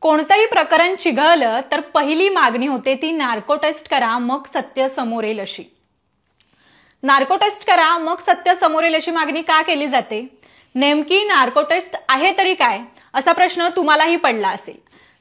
कोणतंही प्रकरण चिघळलं तर पहिली मागणी होते ती नार्को टेस्ट करा मग सत्य समोर येईल अशी. नार्को टेस्ट करा मग सत्य समोर येईल अशी मागणी का केली जाते? नेमकी नार्को टेस्ट आहे तरी काय असा प्रश्न तुम्हालाही पडला असेल.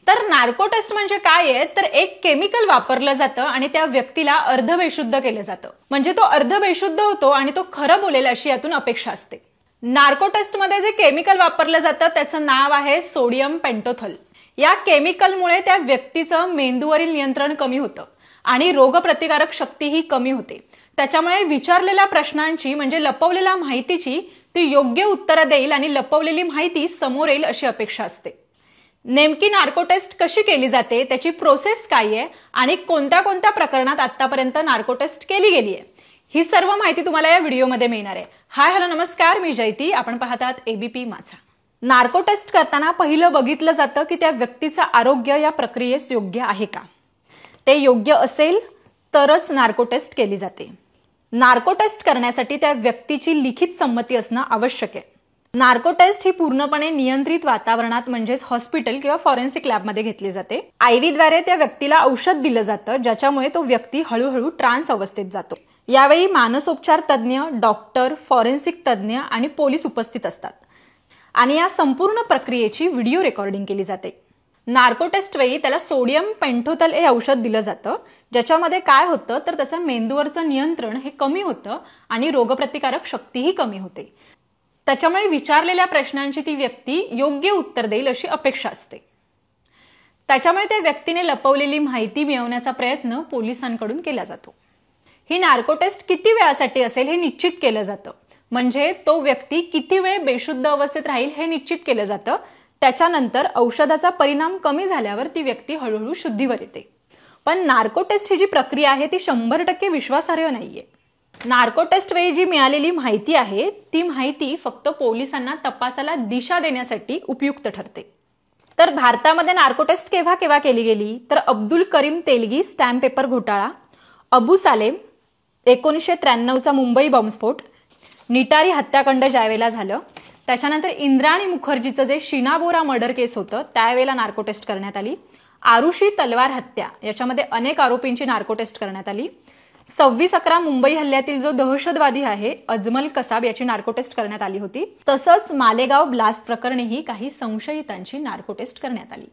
तर नार्को टेस्ट म्हणजे काय आहे तर एक केमिकल वापरलं जातं आणि त्या व्यक्तीला अर्धबेशुद्ध केलं जातं. म्हणजे तो अर्धबेशुद्ध होतो आणि तो खरं बोलेल अशी यातून अपेक्षा असते. नार्को टेस्ट मध्ये जे केमिकल वापरलं जातं त्याचं नाव आहे सोडियम पेंटोथल. या केमिकलमुळे त्या व्यक्तीचं मेंदूवरील नियंत्रण कमी होतं आणि रोगप्रतिकारक शक्तीही कमी होते. त्याच्यामुळे विचारलेल्या प्रश्नांची म्हणजे लपवलेल्या माहितीची ती योग्य उत्तरं देईल आणि लपवलेली माहिती समोर येईल अशी अपेक्षा असते. नेमकी नार्को टेस्ट कशी केली जाते, त्याची प्रोसेस काय आहे आणि कोणत्या कोणत्या प्रकरणात आतापर्यंत नार्को टेस्ट केली गेली आहे, ही सर्व माहिती तुम्हाला या व्हिडिओमध्ये मिळणार आहे. हाय हॅलो नमस्कार, मी जयती. आपण पाहतात एबीपी माझा. नार्को टेस्ट करताना पहिलं बघितलं जातं की त्या व्यक्तीचं आरोग्य या प्रक्रियेस योग्य आहे का. ते योग्य असेल तरच नार्को टेस्ट केली जाते. नार्को टेस्ट करण्यासाठी त्या व्यक्तीची लिखित संमती असणं आवश्यक आहे. नार्को टेस्ट ही पूर्णपणे नियंत्रित वातावरणात म्हणजेच हॉस्पिटल किंवा फॉरेन्सिक लॅबमध्ये घेतली जाते. IV द्वारे त्या व्यक्तीला औषध दिलं जातं ज्याच्यामुळे तो व्यक्ती हळूहळू ट्रान्स अवस्थेत जातो. यावेळी मानसोपचार तज्ज्ञ, डॉक्टर, फॉरेन्सिक तज्ज्ञ आणि पोलीस उपस्थित असतात आणि या संपूर्ण प्रक्रियेची व्हिडिओ रेकॉर्डिंग केली जाते. नार्को टेस्ट वेळी त्याला सोडियम पेंटोथल हे औषध दिलं जातं ज्याच्यामध्ये काय होतं तर त्याचं मेंदूवरचं नियंत्रण हे कमी होतं आणि रोगप्रतिकारक शक्तीही कमी होते. त्याच्यामुळे विचारलेल्या प्रश्नांची ती व्यक्ती योग्य उत्तर देईल अशी अपेक्षा असते. त्याच्यामुळे त्या व्यक्तीने लपवलेली माहिती मिळवण्याचा प्रयत्न पोलिसांकडून केला जातो. ही नार्को टेस्ट किती वेळासाठी असेल हे निश्चित केलं जातं. म्हणजे तो व्यक्ती किती वेळ बेशुद्ध अवस्थेत राहील हे निश्चित केलं जातं. त्याच्यानंतर औषधाचा परिणाम कमी झाल्यावर ती व्यक्ती हळूहळू शुद्धीवर येते. पण नार्को टेस्ट ही जी प्रक्रिया आहे ती 100% विश्वासार्ह नाहीये. नार्को टेस्ट वेळी जी मिळालेली माहिती आहे ती माहिती फक्त पोलिसांना तपासाला दिशा देण्यासाठी उपयुक्त ठरते. तर भारतामध्ये नार्को टेस्ट केव्हा केव्हा केली गेली तर अब्दुल करीम तेलगी स्टॅम्प पेपर घोटाळा, अबू सालेम 1993चा मुंबई बॉम्बस्फोट, निटारी हत्याकांड ज्यावेळेला झालं, त्याच्यानंतर इंद्राणी मुखर्जीचं जे शीना बोरा मर्डर केस होतं त्यावेळेला नार्को टेस्ट करण्यात आली, आरुषी तलवार हत्या याच्यामध्ये अनेक आरोपींची नार्को टेस्ट करण्यात आली, 26/11 मुंबई हल्ल्यातील जो दहशतवादी आहे अजमल कसाब याची नार्को टेस्ट करण्यात आली होती. तसंच मालेगाव ब्लास्ट प्रकरणीही काही संशयितांची नार्को टेस्ट करण्यात आली.